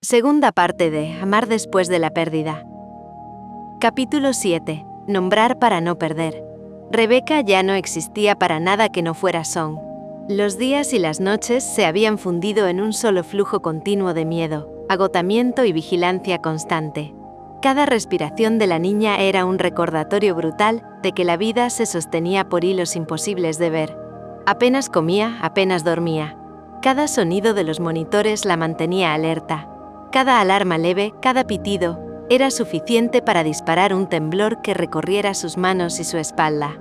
Segunda parte de Amar después de la pérdida. Capítulo 7. Nombrar para no perder. Rebeca ya no existía para nada que no fuera Song. Los días y las noches se habían fundido en un solo flujo continuo de miedo, agotamiento y vigilancia constante. Cada respiración de la niña era un recordatorio brutal de que la vida se sostenía por hilos imposibles de ver. Apenas comía, apenas dormía. Cada sonido de los monitores la mantenía alerta. Cada alarma leve, cada pitido, era suficiente para disparar un temblor que recorriera sus manos y su espalda.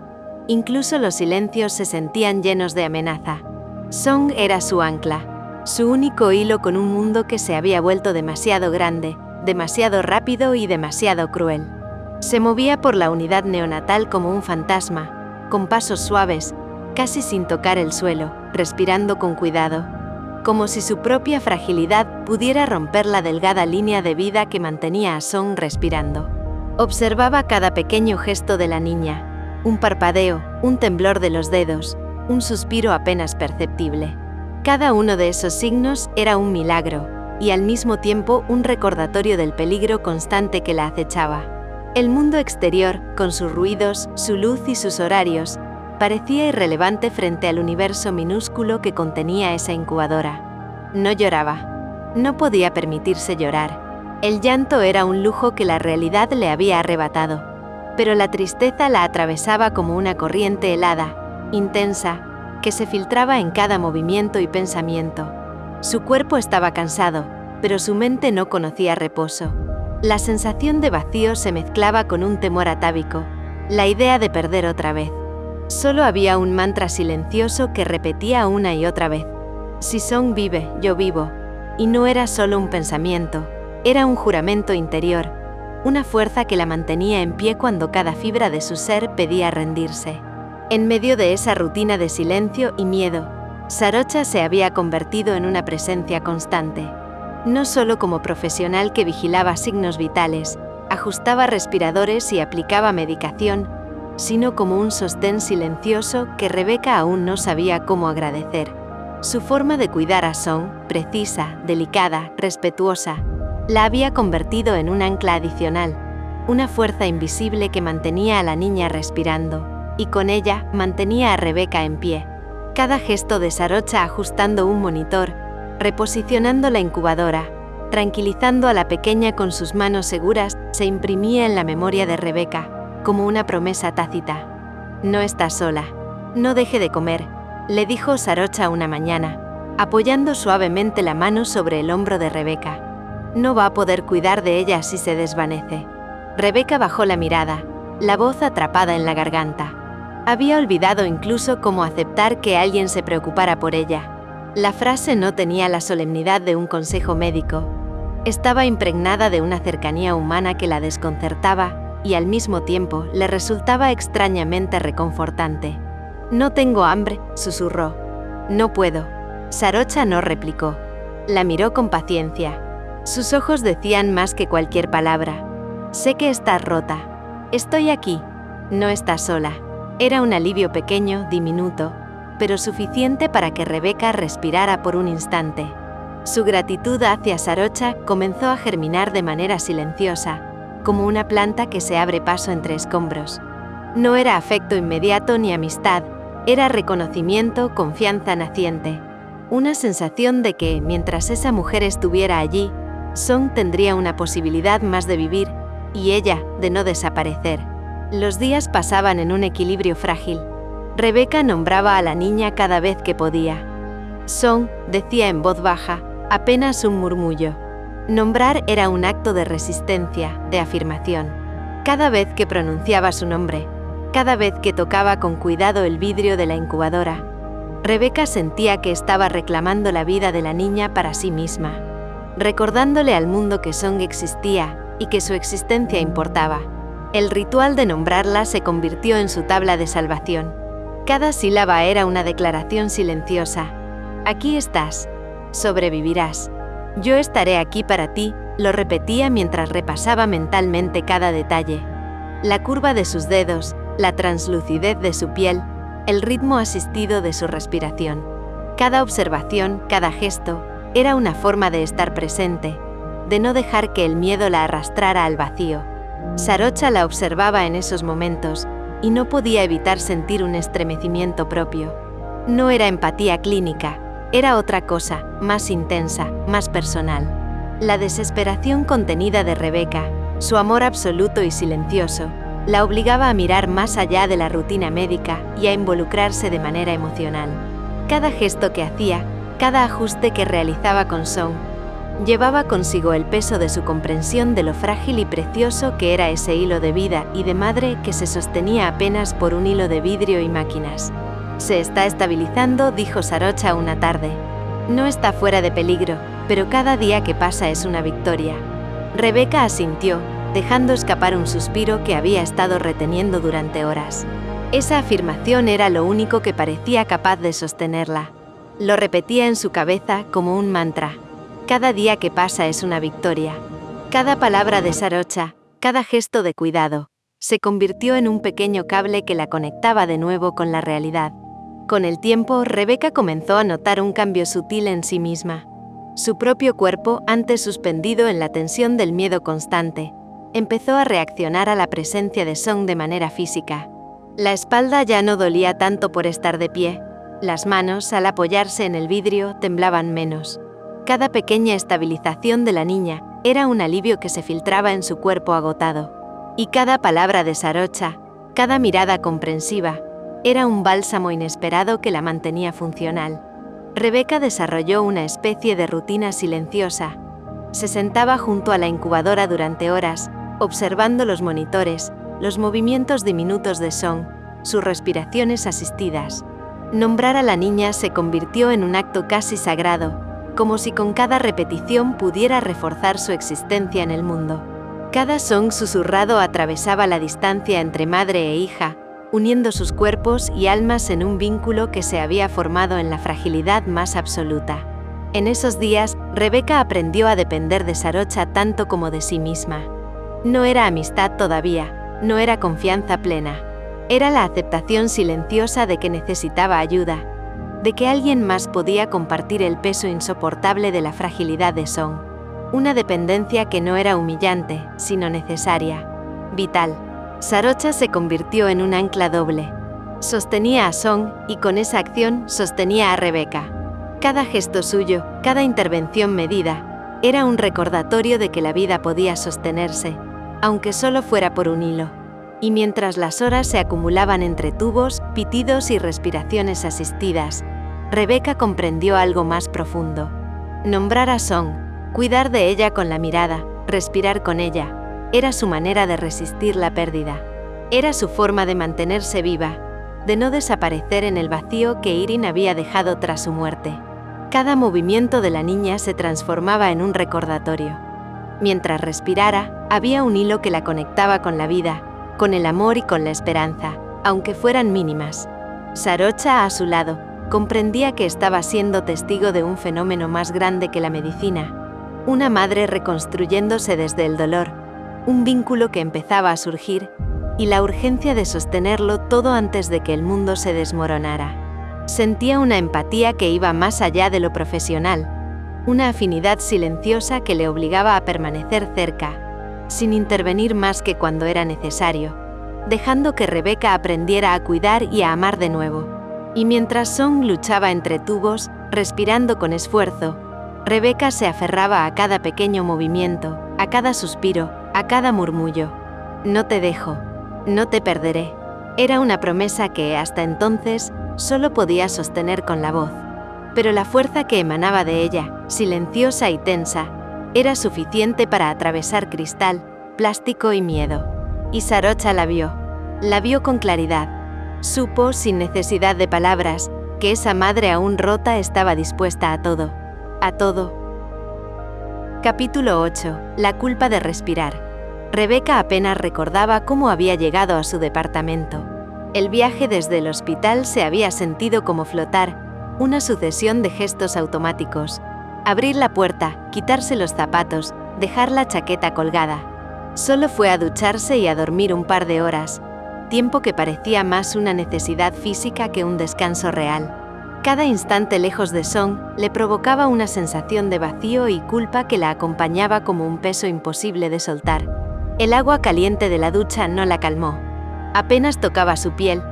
Incluso los silencios se sentían llenos de amenaza. Song era su ancla, su único hilo con un mundo que se había vuelto demasiado grande, demasiado rápido y demasiado cruel. Se movía por la unidad neonatal como un fantasma, con pasos suaves, casi sin tocar el suelo, respirando con cuidado, como si su propia fragilidad pudiera romper la delgada línea de vida que mantenía a Song respirando. Observaba cada pequeño gesto de la niña, un parpadeo, un temblor de los dedos, un suspiro apenas perceptible. Cada uno de esos signos era un milagro, y al mismo tiempo un recordatorio del peligro constante que la acechaba. El mundo exterior, con sus ruidos, su luz y sus horarios, parecía irrelevante frente al universo minúsculo que contenía esa incubadora. No lloraba. No podía permitirse llorar. El llanto era un lujo que la realidad le había arrebatado. Pero la tristeza la atravesaba como una corriente helada, intensa, que se filtraba en cada movimiento y pensamiento. Su cuerpo estaba cansado, pero su mente no conocía reposo. La sensación de vacío se mezclaba con un temor atávico, la idea de perder otra vez. Solo había un mantra silencioso que repetía una y otra vez. Si Song vive, yo vivo. Y no era solo un pensamiento, era un juramento interior, una fuerza que la mantenía en pie cuando cada fibra de su ser pedía rendirse. En medio de esa rutina de silencio y miedo, Sarocha se había convertido en una presencia constante. No solo como profesional que vigilaba signos vitales, ajustaba respiradores y aplicaba medicación, sino como un sostén silencioso que Rebeca aún no sabía cómo agradecer. Su forma de cuidar a Song, precisa, delicada, respetuosa, la había convertido en un ancla adicional, una fuerza invisible que mantenía a la niña respirando, y con ella mantenía a Rebeca en pie. Cada gesto de Sarocha ajustando un monitor, reposicionando la incubadora, tranquilizando a la pequeña con sus manos seguras, se imprimía en la memoria de Rebeca, como una promesa tácita. No está sola. No deje de comer, le dijo Sarocha una mañana, apoyando suavemente la mano sobre el hombro de Rebeca. No va a poder cuidar de ella si se desvanece. Rebeca bajó la mirada, la voz atrapada en la garganta. Había olvidado incluso cómo aceptar que alguien se preocupara por ella. La frase no tenía la solemnidad de un consejo médico. Estaba impregnada de una cercanía humana que la desconcertaba y al mismo tiempo le resultaba extrañamente reconfortante. «No tengo hambre», susurró. «No puedo». Sarocha no replicó. La miró con paciencia. Sus ojos decían más que cualquier palabra. «Sé que estás rota. Estoy aquí. No estás sola». Era un alivio pequeño, diminuto, pero suficiente para que Rebeca respirara por un instante. Su gratitud hacia Sarocha comenzó a germinar de manera silenciosa, como una planta que se abre paso entre escombros. No era afecto inmediato ni amistad, era reconocimiento, confianza naciente. Una sensación de que, mientras esa mujer estuviera allí, Song tendría una posibilidad más de vivir, y ella, de no desaparecer. Los días pasaban en un equilibrio frágil. Rebeca nombraba a la niña cada vez que podía. Song, decía en voz baja, apenas un murmullo. Nombrar era un acto de resistencia, de afirmación. Cada vez que pronunciaba su nombre, cada vez que tocaba con cuidado el vidrio de la incubadora, Rebeca sentía que estaba reclamando la vida de la niña para sí misma, recordándole al mundo que Song existía y que su existencia importaba. El ritual de nombrarla se convirtió en su tabla de salvación. Cada sílaba era una declaración silenciosa. «Aquí estás. Sobrevivirás. Yo estaré aquí para ti», lo repetía mientras repasaba mentalmente cada detalle. La curva de sus dedos, la translucidez de su piel, el ritmo asistido de su respiración. Cada observación, cada gesto, era una forma de estar presente, de no dejar que el miedo la arrastrara al vacío. Sarocha la observaba en esos momentos, y no podía evitar sentir un estremecimiento propio. No era empatía clínica, era otra cosa, más intensa, más personal. La desesperación contenida de Rebeca, su amor absoluto y silencioso, la obligaba a mirar más allá de la rutina médica y a involucrarse de manera emocional. Cada gesto que hacía, cada ajuste que realizaba con Song, llevaba consigo el peso de su comprensión de lo frágil y precioso que era ese hilo de vida y de madre que se sostenía apenas por un hilo de vidrio y máquinas. «Se está estabilizando», dijo Sarocha una tarde. «No está fuera de peligro, pero cada día que pasa es una victoria». Rebeca asintió, dejando escapar un suspiro que había estado reteniendo durante horas. Esa afirmación era lo único que parecía capaz de sostenerla. Lo repetía en su cabeza como un mantra. Cada día que pasa es una victoria. Cada palabra de Sarocha, cada gesto de cuidado, se convirtió en un pequeño cable que la conectaba de nuevo con la realidad. Con el tiempo, Rebeca comenzó a notar un cambio sutil en sí misma. Su propio cuerpo, antes suspendido en la tensión del miedo constante, empezó a reaccionar a la presencia de Song de manera física. La espalda ya no dolía tanto por estar de pie. Las manos, al apoyarse en el vidrio, temblaban menos. Cada pequeña estabilización de la niña era un alivio que se filtraba en su cuerpo agotado. Y cada palabra de Sarocha, cada mirada comprensiva, era un bálsamo inesperado que la mantenía funcional. Rebeca desarrolló una especie de rutina silenciosa. Se sentaba junto a la incubadora durante horas, observando los monitores, los movimientos diminutos de Song, sus respiraciones asistidas. Nombrar a la niña se convirtió en un acto casi sagrado, como si con cada repetición pudiera reforzar su existencia en el mundo. Cada Song susurrado atravesaba la distancia entre madre e hija, uniendo sus cuerpos y almas en un vínculo que se había formado en la fragilidad más absoluta. En esos días, Rebeca aprendió a depender de Sarocha tanto como de sí misma. No era amistad todavía, no era confianza plena. Era la aceptación silenciosa de que necesitaba ayuda, de que alguien más podía compartir el peso insoportable de la fragilidad de Song. Una dependencia que no era humillante, sino necesaria, vital. Sarocha se convirtió en un ancla doble. Sostenía a Song y con esa acción sostenía a Rebeca. Cada gesto suyo, cada intervención medida, era un recordatorio de que la vida podía sostenerse, aunque solo fuera por un hilo. Y mientras las horas se acumulaban entre tubos, pitidos y respiraciones asistidas, Rebeca comprendió algo más profundo. Nombrar a Song, cuidar de ella con la mirada, respirar con ella, era su manera de resistir la pérdida. Era su forma de mantenerse viva, de no desaparecer en el vacío que Irin había dejado tras su muerte. Cada movimiento de la niña se transformaba en un recordatorio. Mientras respirara, había un hilo que la conectaba con la vida, con el amor y con la esperanza, aunque fueran mínimas. Sarocha, a su lado, comprendía que estaba siendo testigo de un fenómeno más grande que la medicina. Una madre reconstruyéndose desde el dolor, un vínculo que empezaba a surgir, y la urgencia de sostenerlo todo antes de que el mundo se desmoronara. Sentía una empatía que iba más allá de lo profesional, una afinidad silenciosa que le obligaba a permanecer cerca, sin intervenir más que cuando era necesario, dejando que Rebeca aprendiera a cuidar y a amar de nuevo. Y mientras Song luchaba entre tubos, respirando con esfuerzo, Rebeca se aferraba a cada pequeño movimiento, a cada suspiro, a cada murmullo. «No te dejo, no te perderé». Era una promesa que, hasta entonces, solo podía sostener con la voz. Pero la fuerza que emanaba de ella, silenciosa y tensa, era suficiente para atravesar cristal, plástico y miedo. Y Sarocha la vio con claridad. Supo, sin necesidad de palabras, que esa madre aún rota estaba dispuesta a todo. A todo. Capítulo 8. La culpa de respirar. Rebeca apenas recordaba cómo había llegado a su departamento. El viaje desde el hospital se había sentido como flotar, una sucesión de gestos automáticos. Abrir la puerta, quitarse los zapatos, dejar la chaqueta colgada. Solo fue a ducharse y a dormir un par de horas, tiempo que parecía más una necesidad física que un descanso real. Cada instante lejos de Song le provocaba una sensación de vacío y culpa que la acompañaba como un peso imposible de soltar. El agua caliente de la ducha no la calmó. Apenas tocaba su piel.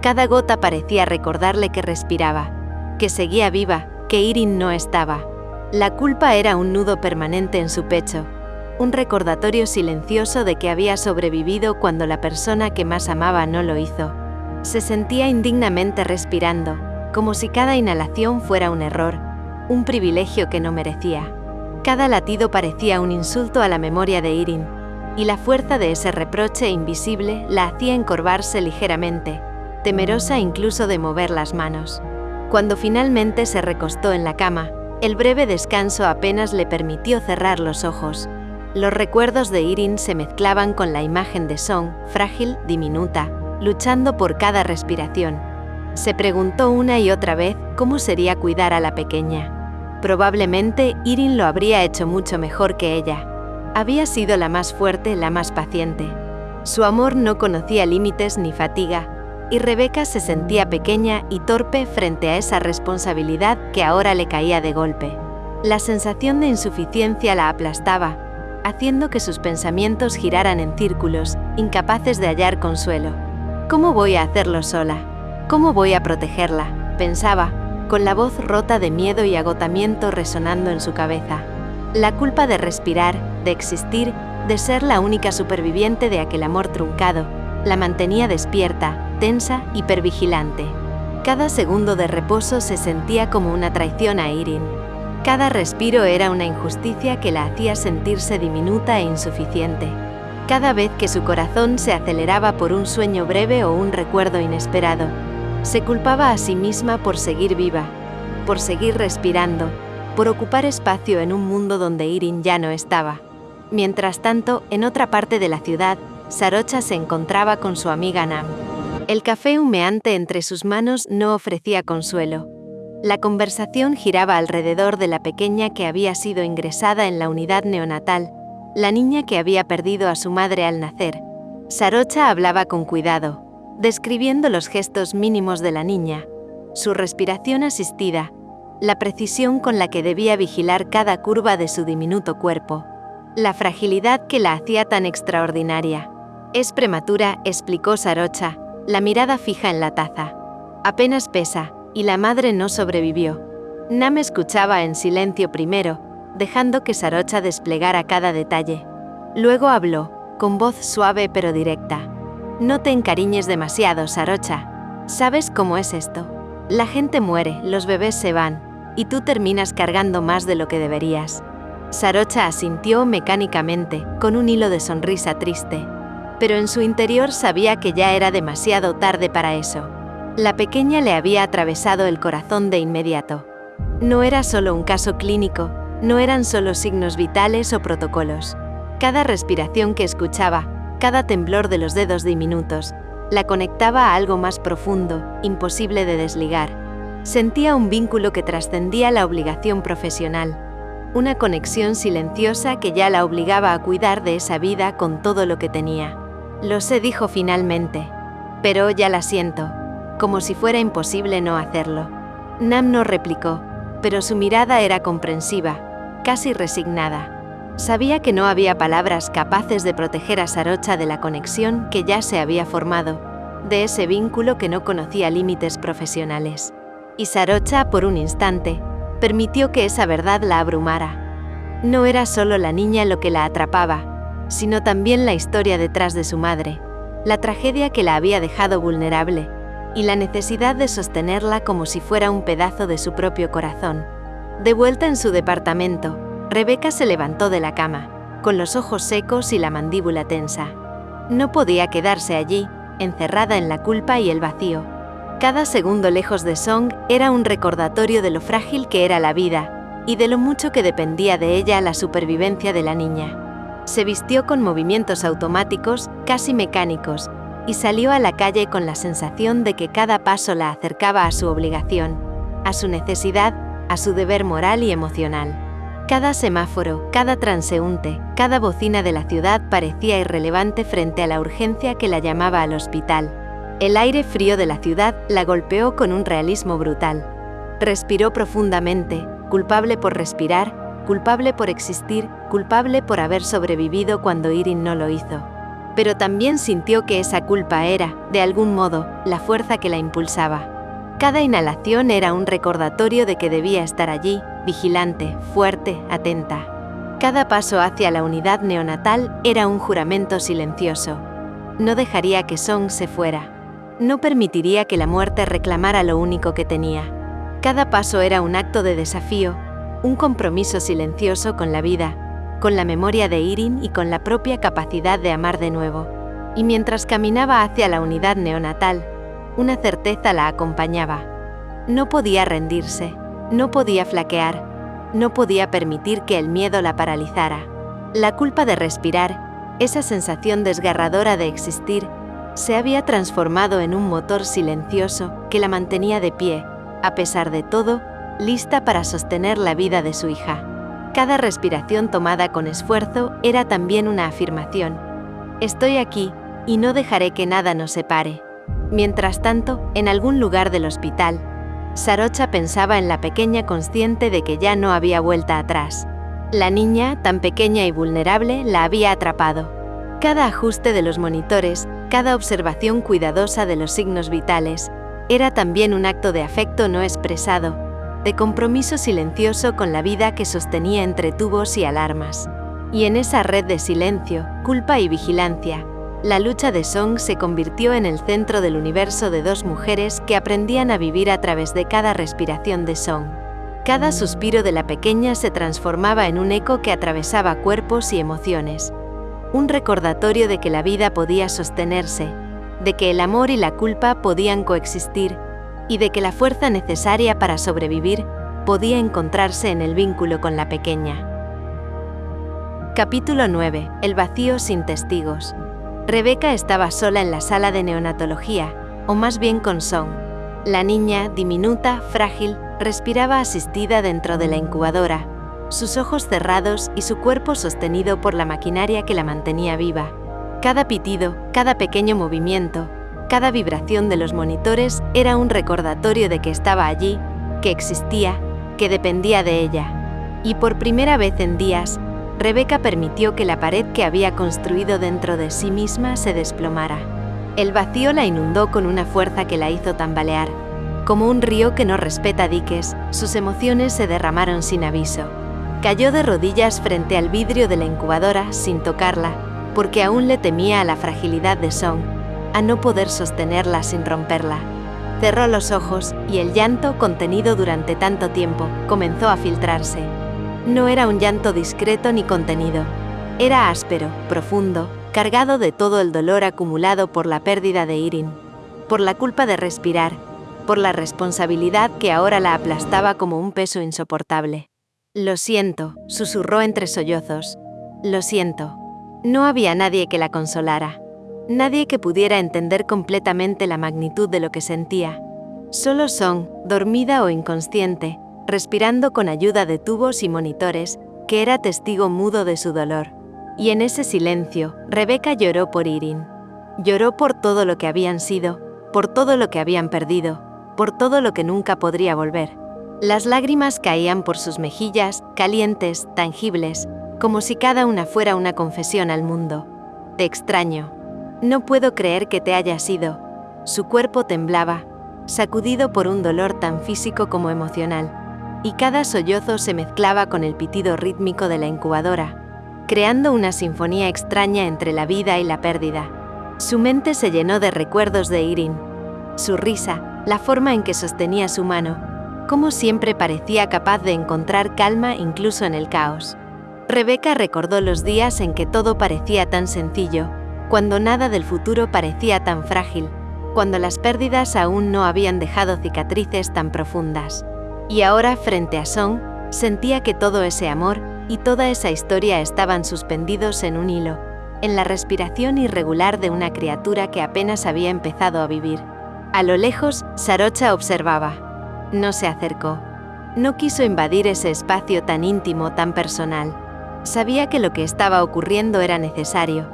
Cada gota parecía recordarle que respiraba, que seguía viva, que Irin no estaba. La culpa era un nudo permanente en su pecho, un recordatorio silencioso de que había sobrevivido cuando la persona que más amaba no lo hizo. Se sentía indignamente respirando, como si cada inhalación fuera un error, un privilegio que no merecía. Cada latido parecía un insulto a la memoria de Irin, y la fuerza de ese reproche invisible la hacía encorvarse ligeramente, temerosa incluso de mover las manos. Cuando finalmente se recostó en la cama, el breve descanso apenas le permitió cerrar los ojos. Los recuerdos de Irin se mezclaban con la imagen de Song, frágil, diminuta, luchando por cada respiración. Se preguntó una y otra vez cómo sería cuidar a la pequeña. Probablemente Irin lo habría hecho mucho mejor que ella. Había sido la más fuerte, la más paciente. Su amor no conocía límites ni fatiga, y Rebecca se sentía pequeña y torpe frente a esa responsabilidad que ahora le caía de golpe. La sensación de insuficiencia la aplastaba, haciendo que sus pensamientos giraran en círculos, incapaces de hallar consuelo. ¿Cómo voy a hacerlo sola? ¿Cómo voy a protegerla?, pensaba, con la voz rota de miedo y agotamiento resonando en su cabeza. La culpa de respirar, de existir, de ser la única superviviente de aquel amor truncado, la mantenía despierta, tensa, hipervigilante. Cada segundo de reposo se sentía como una traición a Irin. Cada respiro era una injusticia que la hacía sentirse diminuta e insuficiente. Cada vez que su corazón se aceleraba por un sueño breve o un recuerdo inesperado, se culpaba a sí misma por seguir viva, por seguir respirando, por ocupar espacio en un mundo donde Irin ya no estaba. Mientras tanto, en otra parte de la ciudad, Sarocha se encontraba con su amiga Nam. El café humeante entre sus manos no ofrecía consuelo. La conversación giraba alrededor de la pequeña que había sido ingresada en la unidad neonatal, la niña que había perdido a su madre al nacer. Sarocha hablaba con cuidado, describiendo los gestos mínimos de la niña, su respiración asistida, la precisión con la que debía vigilar cada curva de su diminuto cuerpo, la fragilidad que la hacía tan extraordinaria. «Es prematura», explicó Sarocha, la mirada fija en la taza. «Apenas pesa, y la madre no sobrevivió». Nam escuchaba en silencio primero, dejando que Sarocha desplegara cada detalle. Luego habló, con voz suave pero directa. «No te encariñes demasiado, Sarocha. ¿Sabes cómo es esto? La gente muere, los bebés se van, y tú terminas cargando más de lo que deberías». Sarocha asintió mecánicamente, con un hilo de sonrisa triste. Pero en su interior sabía que ya era demasiado tarde para eso. La pequeña le había atravesado el corazón de inmediato. No era solo un caso clínico, no eran solo signos vitales o protocolos. Cada respiración que escuchaba, cada temblor de los dedos diminutos, la conectaba a algo más profundo, imposible de desligar. Sentía un vínculo que trascendía la obligación profesional. Una conexión silenciosa que ya la obligaba a cuidar de esa vida con todo lo que tenía. «Lo sé», dijo finalmente. «Pero ya la siento», como si fuera imposible no hacerlo. Nam no replicó, pero su mirada era comprensiva, casi resignada. Sabía que no había palabras capaces de proteger a Sarocha de la conexión que ya se había formado, de ese vínculo que no conocía límites profesionales. Y Sarocha, por un instante, permitió que esa verdad la abrumara. No era solo la niña lo que la atrapaba, sino también la historia detrás de su madre, la tragedia que la había dejado vulnerable, y la necesidad de sostenerla como si fuera un pedazo de su propio corazón. De vuelta en su departamento, Rebecca se levantó de la cama, con los ojos secos y la mandíbula tensa. No podía quedarse allí, encerrada en la culpa y el vacío. Cada segundo lejos de Song era un recordatorio de lo frágil que era la vida, y de lo mucho que dependía de ella la supervivencia de la niña. Se vistió con movimientos automáticos, casi mecánicos, y salió a la calle con la sensación de que cada paso la acercaba a su obligación, a su necesidad, a su deber moral y emocional. Cada semáforo, cada transeúnte, cada bocina de la ciudad parecía irrelevante frente a la urgencia que la llamaba al hospital. El aire frío de la ciudad la golpeó con un realismo brutal. Respiró profundamente, culpable por respirar, culpable por existir, culpable por haber sobrevivido cuando Irene no lo hizo. Pero también sintió que esa culpa era, de algún modo, la fuerza que la impulsaba. Cada inhalación era un recordatorio de que debía estar allí, vigilante, fuerte, atenta. Cada paso hacia la unidad neonatal era un juramento silencioso. No dejaría que Song se fuera. No permitiría que la muerte reclamara lo único que tenía. Cada paso era un acto de desafío, un compromiso silencioso con la vida, con la memoria de Irene y con la propia capacidad de amar de nuevo. Y mientras caminaba hacia la unidad neonatal, una certeza la acompañaba. No podía rendirse, no podía flaquear, no podía permitir que el miedo la paralizara. La culpa de respirar, esa sensación desgarradora de existir, se había transformado en un motor silencioso que la mantenía de pie, a pesar de todo, lista para sostener la vida de su hija. Cada respiración tomada con esfuerzo era también una afirmación. Estoy aquí, y no dejaré que nada nos separe. Mientras tanto, en algún lugar del hospital, Sarocha pensaba en la pequeña consciente de que ya no había vuelta atrás. La niña, tan pequeña y vulnerable, la había atrapado. Cada ajuste de los monitores, cada observación cuidadosa de los signos vitales, era también un acto de afecto no expresado, de compromiso silencioso con la vida que sostenía entre tubos y alarmas. Y en esa red de silencio, culpa y vigilancia, la lucha de Song se convirtió en el centro del universo de dos mujeres que aprendían a vivir a través de cada respiración de Song. Cada suspiro de la pequeña se transformaba en un eco que atravesaba cuerpos y emociones. Un recordatorio de que la vida podía sostenerse, de que el amor y la culpa podían coexistir, y de que la fuerza necesaria para sobrevivir podía encontrarse en el vínculo con la pequeña. Capítulo 9. El vacío sin testigos. Rebecca estaba sola en la sala de neonatología, o más bien con Song. La niña, diminuta, frágil, respiraba asistida dentro de la incubadora, sus ojos cerrados y su cuerpo sostenido por la maquinaria que la mantenía viva. Cada pitido, cada pequeño movimiento, cada vibración de los monitores era un recordatorio de que estaba allí, que existía, que dependía de ella. Y por primera vez en días, Rebecca permitió que la pared que había construido dentro de sí misma se desplomara. El vacío la inundó con una fuerza que la hizo tambalear. Como un río que no respeta diques, sus emociones se derramaron sin aviso. Cayó de rodillas frente al vidrio de la incubadora sin tocarla, porque aún le temía a la fragilidad de Song, a no poder sostenerla sin romperla. Cerró los ojos y el llanto, contenido durante tanto tiempo, comenzó a filtrarse. No era un llanto discreto ni contenido. Era áspero, profundo, cargado de todo el dolor acumulado por la pérdida de Irene, por la culpa de respirar, por la responsabilidad que ahora la aplastaba como un peso insoportable. «Lo siento», susurró entre sollozos. «Lo siento». No había nadie que la consolara. Nadie que pudiera entender completamente la magnitud de lo que sentía. Solo Song, dormida o inconsciente, respirando con ayuda de tubos y monitores, que era testigo mudo de su dolor. Y en ese silencio, Rebecca lloró por Irene. Lloró por todo lo que habían sido, por todo lo que habían perdido, por todo lo que nunca podría volver. Las lágrimas caían por sus mejillas, calientes, tangibles, como si cada una fuera una confesión al mundo. «Te extraño. No puedo creer que te hayas ido». Su cuerpo temblaba, sacudido por un dolor tan físico como emocional, y cada sollozo se mezclaba con el pitido rítmico de la incubadora, creando una sinfonía extraña entre la vida y la pérdida. Su mente se llenó de recuerdos de Irene. Su risa, la forma en que sostenía su mano, cómo siempre parecía capaz de encontrar calma incluso en el caos. Rebecca recordó los días en que todo parecía tan sencillo, cuando nada del futuro parecía tan frágil, cuando las pérdidas aún no habían dejado cicatrices tan profundas. Y ahora, frente a Song, sentía que todo ese amor y toda esa historia estaban suspendidos en un hilo, en la respiración irregular de una criatura que apenas había empezado a vivir. A lo lejos, Sarocha observaba. No se acercó. No quiso invadir ese espacio tan íntimo, tan personal. Sabía que lo que estaba ocurriendo era necesario,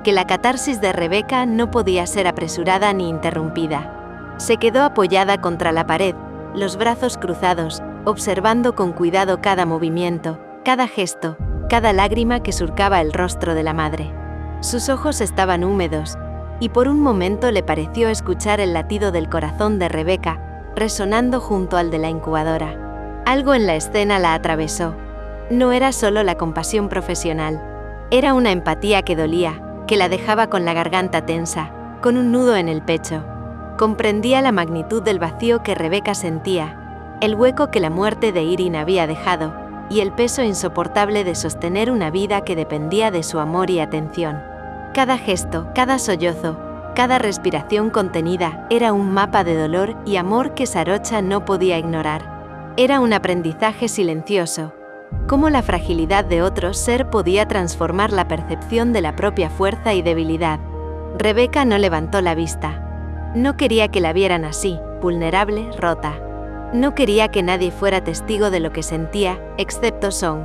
que la catarsis de Rebecca no podía ser apresurada ni interrumpida. Se quedó apoyada contra la pared, los brazos cruzados, observando con cuidado cada movimiento, cada gesto, cada lágrima que surcaba el rostro de la madre. Sus ojos estaban húmedos, y por un momento le pareció escuchar el latido del corazón de Rebeca, resonando junto al de la incubadora. Algo en la escena la atravesó. No era solo la compasión profesional, era una empatía que dolía, que la dejaba con la garganta tensa, con un nudo en el pecho. Comprendía la magnitud del vacío que Rebeca sentía, el hueco que la muerte de Irene había dejado, y el peso insoportable de sostener una vida que dependía de su amor y atención. Cada gesto, cada sollozo, cada respiración contenida era un mapa de dolor y amor que Sarocha no podía ignorar. Era un aprendizaje silencioso. Cómo la fragilidad de otro ser podía transformar la percepción de la propia fuerza y debilidad. Rebeca no levantó la vista. No quería que la vieran así, vulnerable, rota. No quería que nadie fuera testigo de lo que sentía, excepto Song.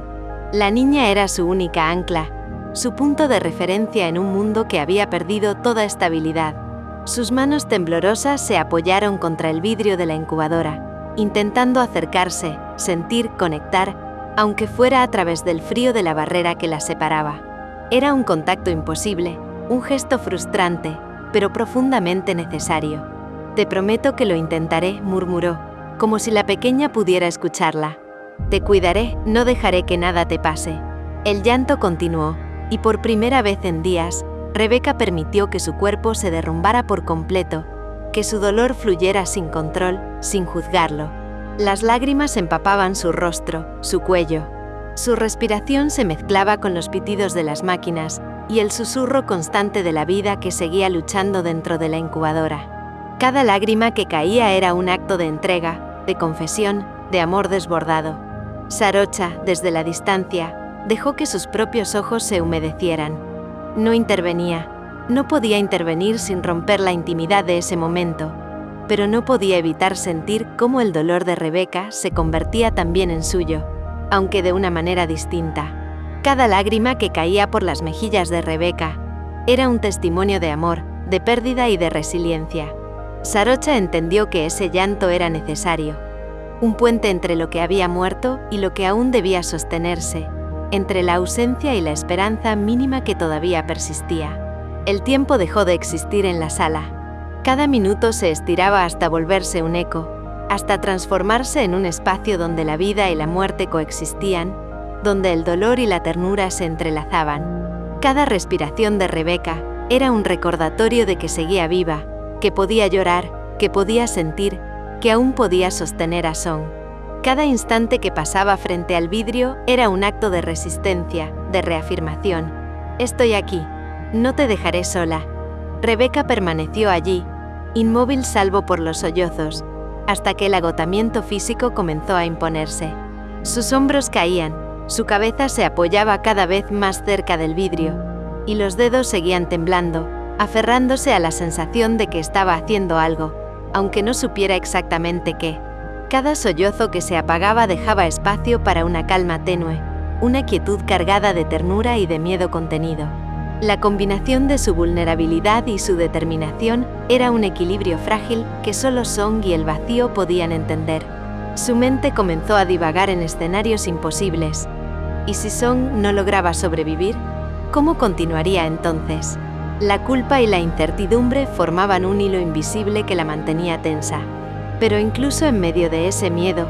La niña era su única ancla, su punto de referencia en un mundo que había perdido toda estabilidad. Sus manos temblorosas se apoyaron contra el vidrio de la incubadora, intentando acercarse, sentir, conectar, aunque fuera a través del frío de la barrera que las separaba. Era un contacto imposible, un gesto frustrante, pero profundamente necesario. «Te prometo que lo intentaré», murmuró, como si la pequeña pudiera escucharla. «Te cuidaré, no dejaré que nada te pase». El llanto continuó, y por primera vez en días, Rebeca permitió que su cuerpo se derrumbara por completo, que su dolor fluyera sin control, sin juzgarlo. Las lágrimas empapaban su rostro, su cuello. Su respiración se mezclaba con los pitidos de las máquinas y el susurro constante de la vida que seguía luchando dentro de la incubadora. Cada lágrima que caía era un acto de entrega, de confesión, de amor desbordado. Sarocha, desde la distancia, dejó que sus propios ojos se humedecieran. No intervenía. No podía intervenir sin romper la intimidad de ese momento, pero no podía evitar sentir cómo el dolor de Rebeca se convertía también en suyo, aunque de una manera distinta. Cada lágrima que caía por las mejillas de Rebeca era un testimonio de amor, de pérdida y de resiliencia. Sarocha entendió que ese llanto era necesario, un puente entre lo que había muerto y lo que aún debía sostenerse, entre la ausencia y la esperanza mínima que todavía persistía. El tiempo dejó de existir en la sala. Cada minuto se estiraba hasta volverse un eco, hasta transformarse en un espacio donde la vida y la muerte coexistían, donde el dolor y la ternura se entrelazaban. Cada respiración de Rebeca era un recordatorio de que seguía viva, que podía llorar, que podía sentir, que aún podía sostener a Song. Cada instante que pasaba frente al vidrio era un acto de resistencia, de reafirmación. «Estoy aquí. No te dejaré sola». Rebeca permaneció allí, inmóvil salvo por los sollozos, hasta que el agotamiento físico comenzó a imponerse. Sus hombros caían, su cabeza se apoyaba cada vez más cerca del vidrio, y los dedos seguían temblando, aferrándose a la sensación de que estaba haciendo algo, aunque no supiera exactamente qué. Cada sollozo que se apagaba dejaba espacio para una calma tenue, una quietud cargada de ternura y de miedo contenido. La combinación de su vulnerabilidad y su determinación era un equilibrio frágil que solo Song y el vacío podían entender. Su mente comenzó a divagar en escenarios imposibles. ¿Y si Song no lograba sobrevivir? ¿Cómo continuaría entonces? La culpa y la incertidumbre formaban un hilo invisible que la mantenía tensa. Pero incluso en medio de ese miedo,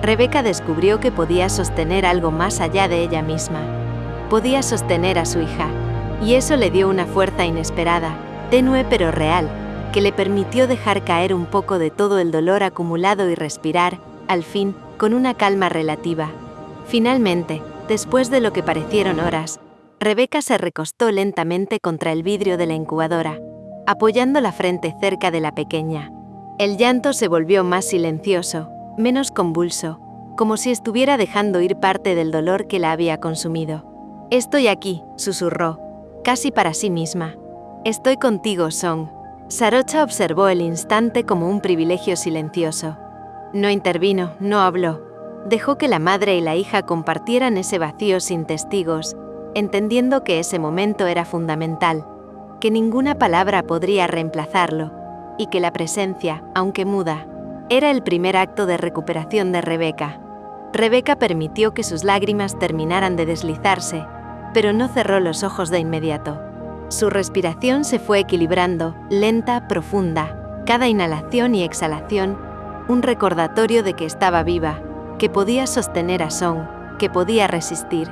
Rebeca descubrió que podía sostener algo más allá de ella misma. Podía sostener a su hija, y eso le dio una fuerza inesperada, tenue pero real, que le permitió dejar caer un poco de todo el dolor acumulado y respirar, al fin, con una calma relativa. Finalmente, después de lo que parecieron horas, Rebeca se recostó lentamente contra el vidrio de la incubadora, apoyando la frente cerca de la pequeña. El llanto se volvió más silencioso, menos convulso, como si estuviera dejando ir parte del dolor que la había consumido. «Estoy aquí», susurró, casi para sí misma. «Estoy contigo, Song». Sarocha observó el instante como un privilegio silencioso. No intervino, no habló. Dejó que la madre y la hija compartieran ese vacío sin testigos, entendiendo que ese momento era fundamental, que ninguna palabra podría reemplazarlo, y que la presencia, aunque muda, Era el primer acto de recuperación de Rebeca. Rebeca permitió que sus lágrimas terminaran de deslizarse, pero no cerró los ojos de inmediato. Su respiración se fue equilibrando, lenta, profunda, cada inhalación y exhalación, un recordatorio de que estaba viva, que podía sostener a Song, que podía resistir.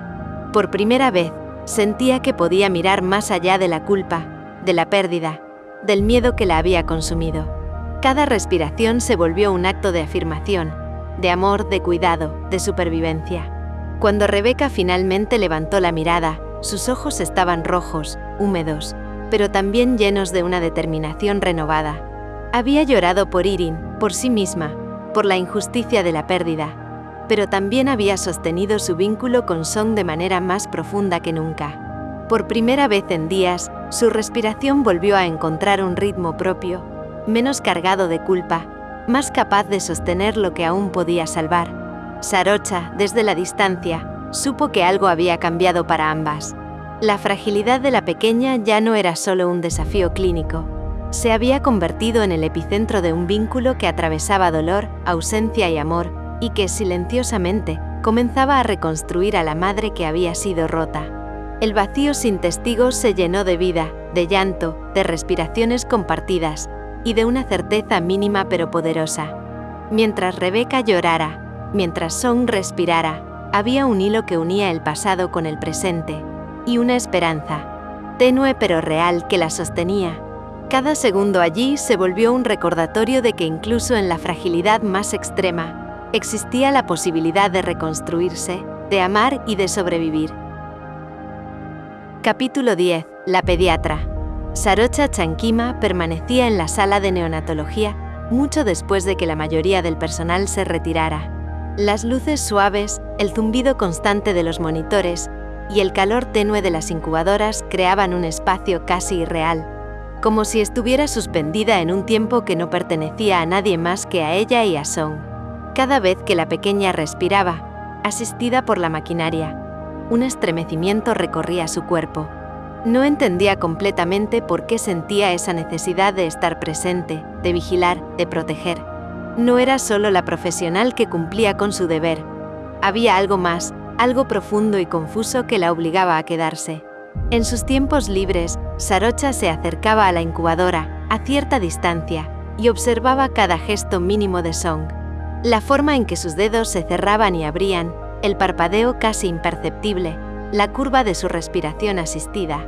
Por primera vez, sentía que podía mirar más allá de la culpa, de la pérdida, del miedo que la había consumido. Cada respiración se volvió un acto de afirmación, de amor, de cuidado, de supervivencia. Cuando Rebeca finalmente levantó la mirada, sus ojos estaban rojos, húmedos, pero también llenos de una determinación renovada. Había llorado por Irene, por sí misma, por la injusticia de la pérdida, pero también había sostenido su vínculo con Song de manera más profunda que nunca. Por primera vez en días, su respiración volvió a encontrar un ritmo propio, menos cargado de culpa, más capaz de sostener lo que aún podía salvar. Sarocha, desde la distancia, supo que algo había cambiado para ambas. La fragilidad de la pequeña ya no era solo un desafío clínico. Se había convertido en el epicentro de un vínculo que atravesaba dolor, ausencia y amor, y que silenciosamente comenzaba a reconstruir a la madre que había sido rota. El vacío sin testigos se llenó de vida, de llanto, de respiraciones compartidas, y de una certeza mínima pero poderosa. Mientras Rebeca llorara, mientras Song respirara, había un hilo que unía el pasado con el presente, y una esperanza, tenue pero real, que la sostenía. Cada segundo allí se volvió un recordatorio de que incluso en la fragilidad más extrema, existía la posibilidad de reconstruirse, de amar y de sobrevivir. Capítulo 10. La pediatra. Sarocha Chankima permanecía en la sala de neonatología mucho después de que la mayoría del personal se retirara. Las luces suaves, el zumbido constante de los monitores y el calor tenue de las incubadoras creaban un espacio casi irreal, como si estuviera suspendida en un tiempo que no pertenecía a nadie más que a ella y a Song. Cada vez que la pequeña respiraba, asistida por la maquinaria, un estremecimiento recorría su cuerpo. No entendía completamente por qué sentía esa necesidad de estar presente, de vigilar, de proteger. No era solo la profesional que cumplía con su deber. Había algo más, algo profundo y confuso que la obligaba a quedarse. En sus tiempos libres, Sarocha se acercaba a la incubadora, a cierta distancia, y observaba cada gesto mínimo de Song. La forma en que sus dedos se cerraban y abrían, el parpadeo casi imperceptible, la curva de su respiración asistida.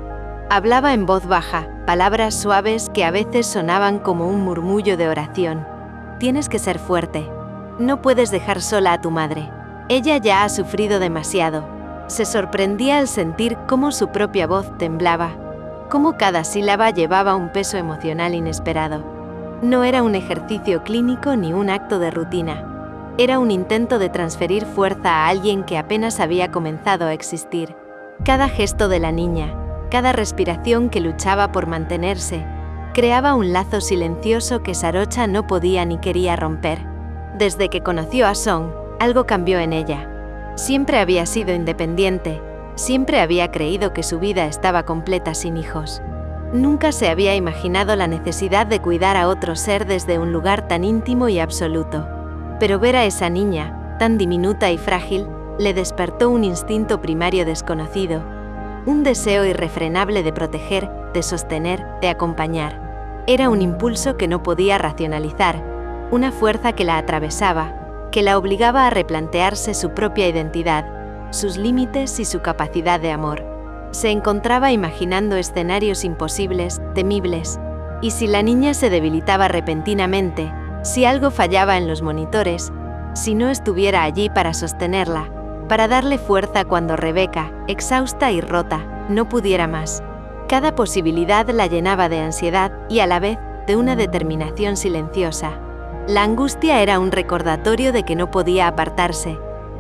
Hablaba en voz baja, palabras suaves que a veces sonaban como un murmullo de oración. Tienes que ser fuerte. No puedes dejar sola a tu madre. Ella ya ha sufrido demasiado. Se sorprendía al sentir cómo su propia voz temblaba, cómo cada sílaba llevaba un peso emocional inesperado. No era un ejercicio clínico ni un acto de rutina. Era un intento de transferir fuerza a alguien que apenas había comenzado a existir. Cada gesto de la niña, cada respiración que luchaba por mantenerse, creaba un lazo silencioso que Sarocha no podía ni quería romper. Desde que conoció a Song, algo cambió en ella. Siempre había sido independiente, siempre había creído que su vida estaba completa sin hijos. Nunca se había imaginado la necesidad de cuidar a otro ser desde un lugar tan íntimo y absoluto. Pero ver a esa niña, tan diminuta y frágil, le despertó un instinto primario desconocido, un deseo irrefrenable de proteger, de sostener, de acompañar. Era un impulso que no podía racionalizar, una fuerza que la atravesaba, que la obligaba a replantearse su propia identidad, sus límites y su capacidad de amor. Se encontraba imaginando escenarios imposibles, temibles, y si la niña se debilitaba repentinamente, si algo fallaba en los monitores, si no estuviera allí para sostenerla, para darle fuerza cuando Rebeca, exhausta y rota, no pudiera más. Cada posibilidad la llenaba de ansiedad y a la vez de una determinación silenciosa. La angustia era un recordatorio de que no podía apartarse,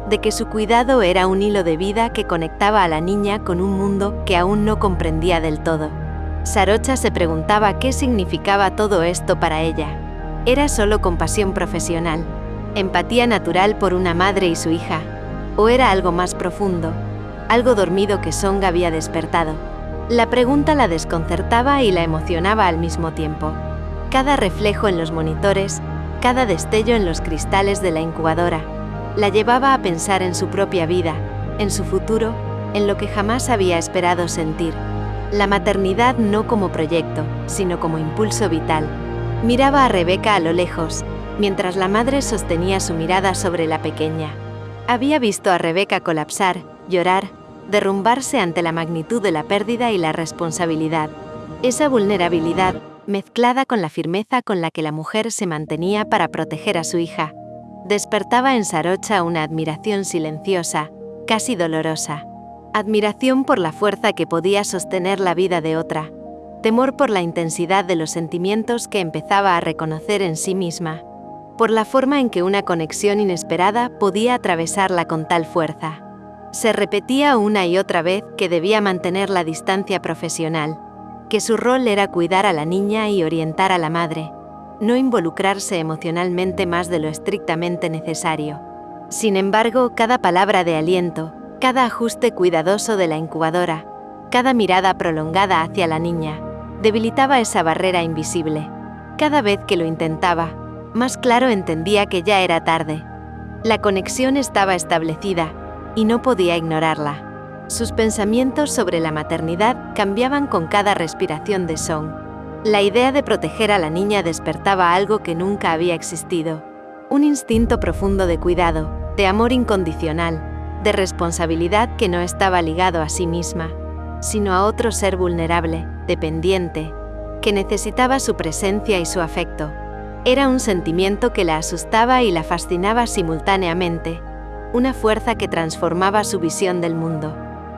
de que su cuidado era un hilo de vida que conectaba a la niña con un mundo que aún no comprendía del todo. Sarocha se preguntaba qué significaba todo esto para ella. ¿Era solo compasión profesional, empatía natural por una madre y su hija? ¿O era algo más profundo, algo dormido que Song había despertado? La pregunta la desconcertaba y la emocionaba al mismo tiempo. Cada reflejo en los monitores, cada destello en los cristales de la incubadora. La llevaba a pensar en su propia vida, en su futuro, en lo que jamás había esperado sentir. La maternidad no como proyecto, sino como impulso vital. Miraba a Rebeca a lo lejos, mientras la madre sostenía su mirada sobre la pequeña. Había visto a Rebeca colapsar, llorar, derrumbarse ante la magnitud de la pérdida y la responsabilidad. Esa vulnerabilidad, mezclada con la firmeza con la que la mujer se mantenía para proteger a su hija, despertaba en Sarocha una admiración silenciosa, casi dolorosa. Admiración por la fuerza que podía sostener la vida de otra, temor por la intensidad de los sentimientos que empezaba a reconocer en sí misma, por la forma en que una conexión inesperada podía atravesarla con tal fuerza. Se repetía una y otra vez que debía mantener la distancia profesional, que su rol era cuidar a la niña y orientar a la madre, no involucrarse emocionalmente más de lo estrictamente necesario. Sin embargo, cada palabra de aliento, cada ajuste cuidadoso de la incubadora, cada mirada prolongada hacia la niña, debilitaba esa barrera invisible. Cada vez que lo intentaba, más claro entendía que ya era tarde. La conexión estaba establecida, y no podía ignorarla. Sus pensamientos sobre la maternidad cambiaban con cada respiración de Song. La idea de proteger a la niña despertaba algo que nunca había existido. Un instinto profundo de cuidado, de amor incondicional, de responsabilidad que no estaba ligado a sí misma, sino a otro ser vulnerable, dependiente, que necesitaba su presencia y su afecto. Era un sentimiento que la asustaba y la fascinaba simultáneamente, una fuerza que transformaba su visión del mundo.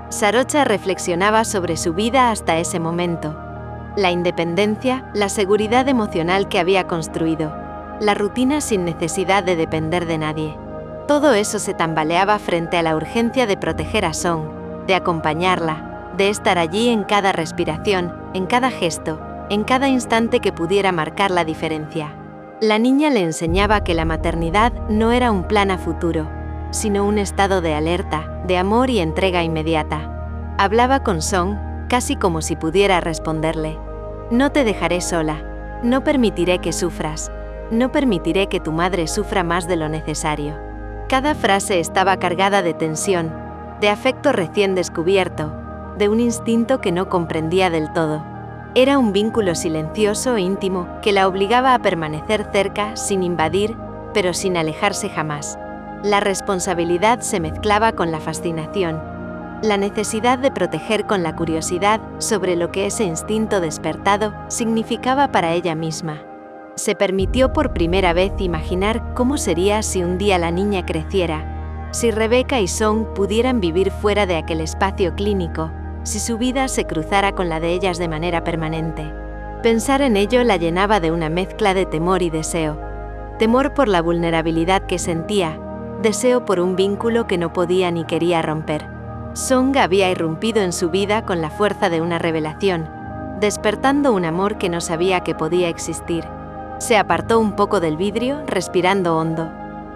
Sarocha reflexionaba sobre su vida hasta ese momento. La independencia, la seguridad emocional que había construido, la rutina sin necesidad de depender de nadie. Todo eso se tambaleaba frente a la urgencia de proteger a Song, de acompañarla, de estar allí en cada respiración, en cada gesto, en cada instante que pudiera marcar la diferencia. La niña le enseñaba que la maternidad no era un plan a futuro, sino un estado de alerta, de amor y entrega inmediata. Hablaba con Song, casi como si pudiera responderle: «No te dejaré sola, no permitiré que sufras, no permitiré que tu madre sufra más de lo necesario». Cada frase estaba cargada de tensión, de afecto recién descubierto, de un instinto que no comprendía del todo. Era un vínculo silencioso e íntimo que la obligaba a permanecer cerca, sin invadir, pero sin alejarse jamás. La responsabilidad se mezclaba con la fascinación, la necesidad de proteger con la curiosidad sobre lo que ese instinto despertado significaba para ella misma. Se permitió por primera vez imaginar cómo sería si un día la niña creciera, si Rebeca y Song pudieran vivir fuera de aquel espacio clínico, si su vida se cruzara con la de ellas de manera permanente. Pensar en ello la llenaba de una mezcla de temor y deseo. Temor por la vulnerabilidad que sentía, deseo por un vínculo que no podía ni quería romper. Song había irrumpido en su vida con la fuerza de una revelación, despertando un amor que no sabía que podía existir. Se apartó un poco del vidrio, respirando hondo.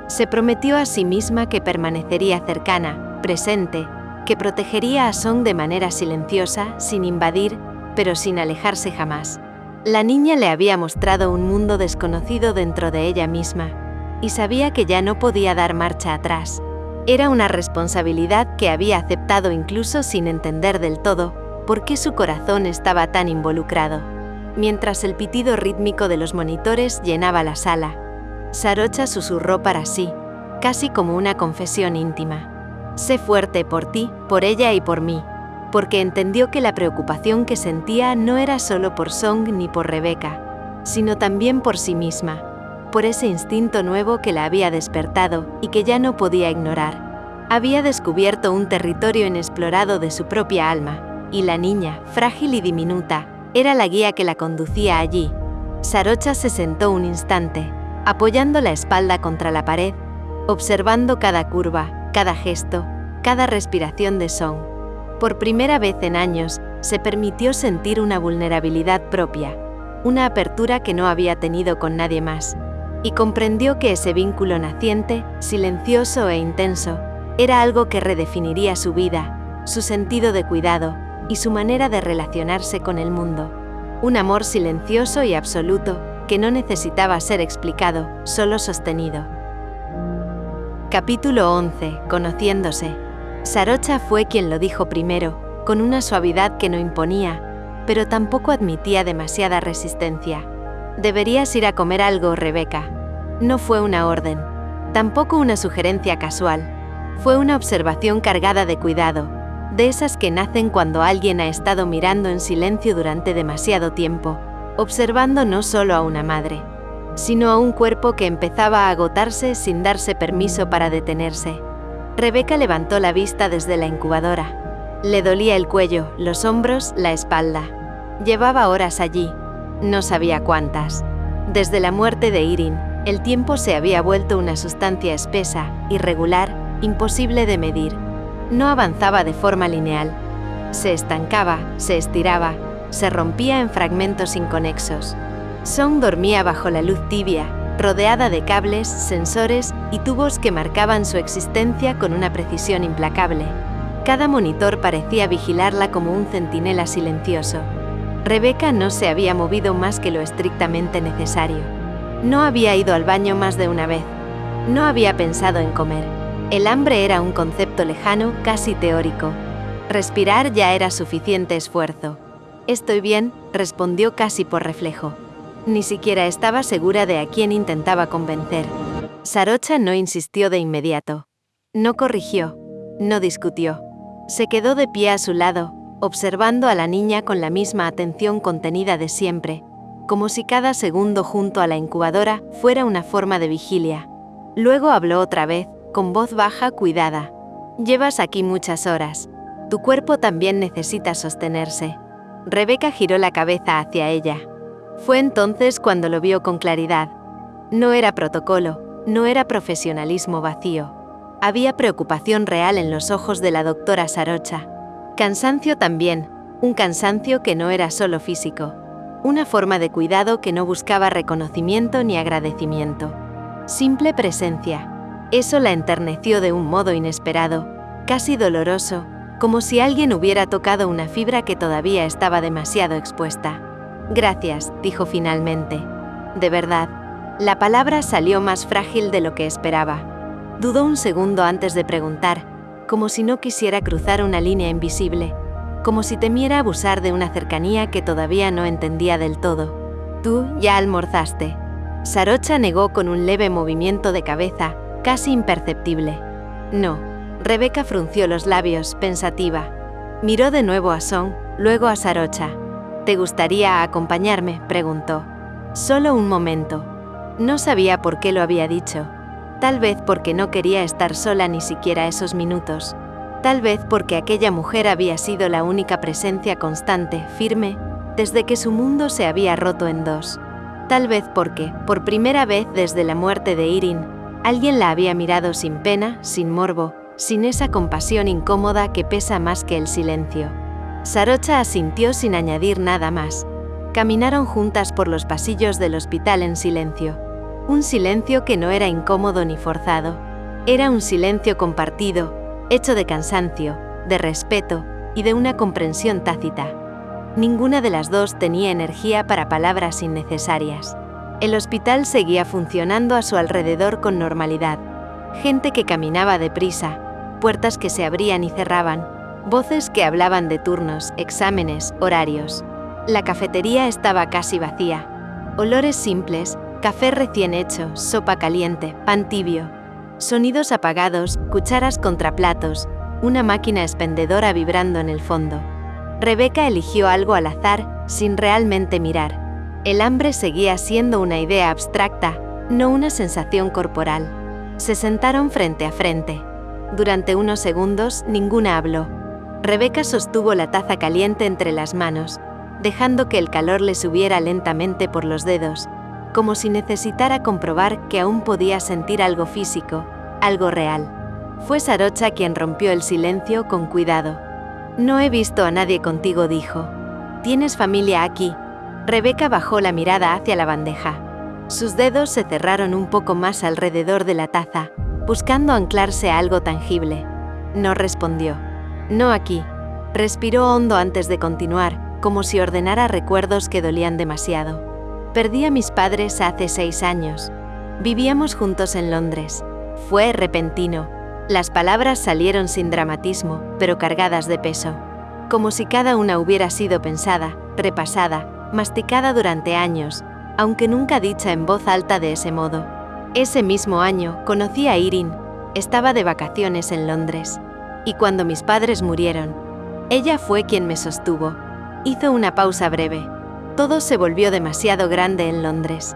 Se prometió a sí misma que permanecería cercana, presente, que protegería a Song de manera silenciosa, sin invadir, pero sin alejarse jamás. La niña le había mostrado un mundo desconocido dentro de ella misma, y sabía que ya no podía dar marcha atrás. Era una responsabilidad que había aceptado incluso sin entender del todo por qué su corazón estaba tan involucrado. Mientras el pitido rítmico de los monitores llenaba la sala, Sarocha susurró para sí, casi como una confesión íntima: «Sé fuerte por ti, por ella y por mí», porque entendió que la preocupación que sentía no era solo por Song ni por Rebeca, sino también por sí misma, por ese instinto nuevo que la había despertado y que ya no podía ignorar. Había descubierto un territorio inexplorado de su propia alma, y la niña, frágil y diminuta, era la guía que la conducía allí. Sarocha se sentó un instante, apoyando la espalda contra la pared, observando cada curva, cada gesto, cada respiración de Song. Por primera vez en años, se permitió sentir una vulnerabilidad propia, una apertura que no había tenido con nadie más, y comprendió que ese vínculo naciente, silencioso e intenso, era algo que redefiniría su vida, su sentido de cuidado y su manera de relacionarse con el mundo. Un amor silencioso y absoluto que no necesitaba ser explicado, solo sostenido. Capítulo 11. Conociéndose. Sarocha fue quien lo dijo primero, con una suavidad que no imponía, pero tampoco admitía demasiada resistencia. «Deberías ir a comer algo, Rebeca». No fue una orden, tampoco una sugerencia casual. Fue una observación cargada de cuidado, de esas que nacen cuando alguien ha estado mirando en silencio durante demasiado tiempo, observando no solo a una madre, sino a un cuerpo que empezaba a agotarse sin darse permiso para detenerse. Rebeca levantó la vista desde la incubadora. Le dolía el cuello, los hombros, la espalda. Llevaba horas allí, no sabía cuántas. Desde la muerte de Irin, el tiempo se había vuelto una sustancia espesa, irregular, imposible de medir. No avanzaba de forma lineal. Se estancaba, se estiraba, se rompía en fragmentos inconexos. Song dormía bajo la luz tibia, rodeada de cables, sensores y tubos que marcaban su existencia con una precisión implacable. Cada monitor parecía vigilarla como un centinela silencioso. Rebeca no se había movido más que lo estrictamente necesario. No había ido al baño más de una vez. No había pensado en comer. El hambre era un concepto lejano, casi teórico. Respirar ya era suficiente esfuerzo. «Estoy bien», respondió casi por reflejo. Ni siquiera estaba segura de a quién intentaba convencer. Sarocha no insistió de inmediato. No corrigió. No discutió. Se quedó de pie a su lado, observando a la niña con la misma atención contenida de siempre, como si cada segundo junto a la incubadora fuera una forma de vigilia. Luego habló otra vez, con voz baja, cuidada. «Llevas aquí muchas horas. Tu cuerpo también necesita sostenerse». Rebeca giró la cabeza hacia ella. Fue entonces cuando lo vio con claridad. No era protocolo, no era profesionalismo vacío. Había preocupación real en los ojos de la doctora Sarocha. Cansancio también, un cansancio que no era solo físico. Una forma de cuidado que no buscaba reconocimiento ni agradecimiento. Simple presencia. Eso la enterneció de un modo inesperado, casi doloroso, como si alguien hubiera tocado una fibra que todavía estaba demasiado expuesta. «Gracias», dijo finalmente. De verdad. La palabra salió más frágil de lo que esperaba. Dudó un segundo antes de preguntar, como si no quisiera cruzar una línea invisible, como si temiera abusar de una cercanía que todavía no entendía del todo. «¿Tú ya almorzaste?» Sarocha negó con un leve movimiento de cabeza, casi imperceptible. «No». Rebeca frunció los labios, pensativa. Miró de nuevo a Song, luego a Sarocha. «¿Te gustaría acompañarme?», preguntó. Solo un momento. No sabía por qué lo había dicho. Tal vez porque no quería estar sola ni siquiera esos minutos. Tal vez porque aquella mujer había sido la única presencia constante, firme, desde que su mundo se había roto en dos. Tal vez porque, por primera vez desde la muerte de Irin, alguien la había mirado sin pena, sin morbo, sin esa compasión incómoda que pesa más que el silencio. Sarocha asintió sin añadir nada más. Caminaron juntas por los pasillos del hospital en silencio. Un silencio que no era incómodo ni forzado. Era un silencio compartido, hecho de cansancio, de respeto y de una comprensión tácita. Ninguna de las dos tenía energía para palabras innecesarias. El hospital seguía funcionando a su alrededor con normalidad. Gente que caminaba deprisa, puertas que se abrían y cerraban, voces que hablaban de turnos, exámenes, horarios. La cafetería estaba casi vacía. Olores simples, café recién hecho, sopa caliente, pan tibio. Sonidos apagados, cucharas contra platos, una máquina expendedora vibrando en el fondo. Rebeca eligió algo al azar, sin realmente mirar. El hambre seguía siendo una idea abstracta, no una sensación corporal. Se sentaron frente a frente. Durante unos segundos, ninguna habló. Rebeca sostuvo la taza caliente entre las manos, dejando que el calor le subiera lentamente por los dedos, como si necesitara comprobar que aún podía sentir algo físico, algo real. Fue Sarocha quien rompió el silencio con cuidado. «No he visto a nadie contigo», dijo. «¿Tienes familia aquí?» Rebeca bajó la mirada hacia la bandeja. Sus dedos se cerraron un poco más alrededor de la taza, buscando anclarse a algo tangible. No respondió. «No aquí». Respiró hondo antes de continuar, como si ordenara recuerdos que dolían demasiado. Perdí a mis padres hace 6 años. Vivíamos juntos en Londres. Fue repentino. Las palabras salieron sin dramatismo, pero cargadas de peso. Como si cada una hubiera sido pensada, repasada, masticada durante años, aunque nunca dicha en voz alta de ese modo. Ese mismo año conocí a Irene. Estaba de vacaciones en Londres. Y cuando mis padres murieron, ella fue quien me sostuvo. Hizo una pausa breve. Todo se volvió demasiado grande en Londres.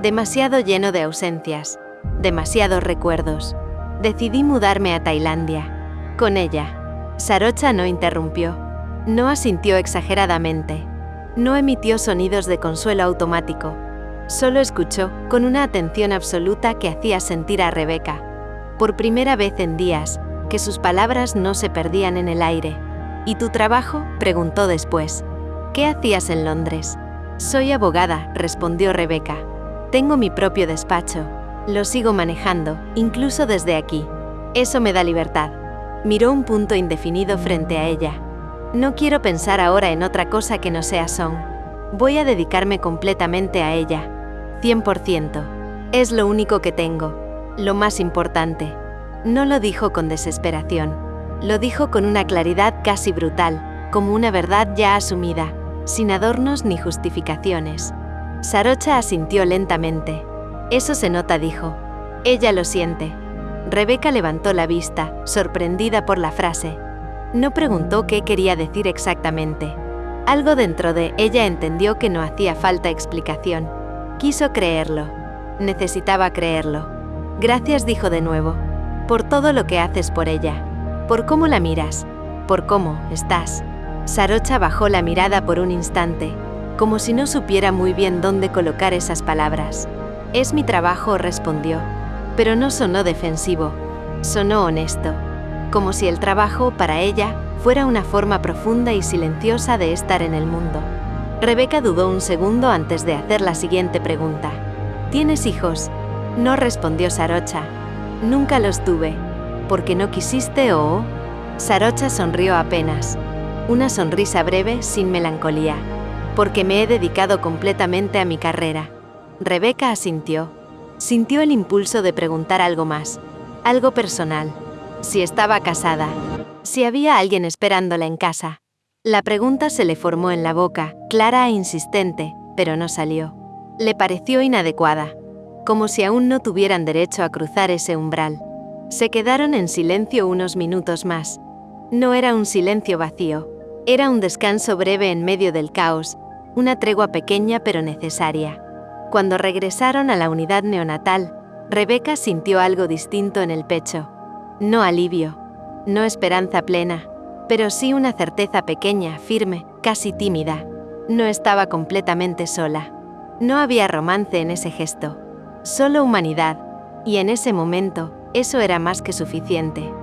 Demasiado lleno de ausencias. Demasiados recuerdos. Decidí mudarme a Tailandia. Con ella. Sarocha no interrumpió. No asintió exageradamente. No emitió sonidos de consuelo automático. Solo escuchó, con una atención absoluta que hacía sentir a Rebeca, por primera vez en días, que sus palabras no se perdían en el aire. ¿Y tu trabajo?, preguntó después. ¿Qué hacías en Londres? Soy abogada, respondió Rebeca. Tengo mi propio despacho. Lo sigo manejando, incluso desde aquí. Eso me da libertad. Miró un punto indefinido frente a ella. No quiero pensar ahora en otra cosa que no sea Song. Voy a dedicarme completamente a ella. 100%. Es lo único que tengo. Lo más importante. No lo dijo con desesperación. Lo dijo con una claridad casi brutal, como una verdad ya asumida, sin adornos ni justificaciones. Sarocha asintió lentamente. Eso se nota, dijo. Ella lo siente. Rebeca levantó la vista, sorprendida por la frase. No preguntó qué quería decir exactamente. Algo dentro de ella entendió que no hacía falta explicación. Quiso creerlo. Necesitaba creerlo. Gracias, dijo de nuevo. Por todo lo que haces por ella. Por cómo la miras. Por cómo estás. Sarocha bajó la mirada por un instante, como si no supiera muy bien dónde colocar esas palabras. Es mi trabajo, respondió. Pero no sonó defensivo. Sonó honesto. Como si el trabajo, para ella, fuera una forma profunda y silenciosa de estar en el mundo. Rebeca dudó un segundo antes de hacer la siguiente pregunta. ¿Tienes hijos? No, respondió Sarocha. Nunca los tuve. ¿Porque no quisiste o...? Sarocha sonrió apenas. Una sonrisa breve, sin melancolía. Porque me he dedicado completamente a mi carrera. Rebeca asintió. Sintió el impulso de preguntar algo más. Algo personal. Si estaba casada. Si había alguien esperándola en casa. La pregunta se le formó en la boca, clara e insistente, pero no salió. Le pareció inadecuada. Como si aún no tuvieran derecho a cruzar ese umbral. Se quedaron en silencio unos minutos más. No era un silencio vacío. Era un descanso breve en medio del caos, una tregua pequeña pero necesaria. Cuando regresaron a la unidad neonatal, Rebeca sintió algo distinto en el pecho. No alivio, no esperanza plena, pero sí una certeza pequeña, firme, casi tímida. No estaba completamente sola. No había romance en ese gesto. Solo humanidad, y en ese momento, eso era más que suficiente.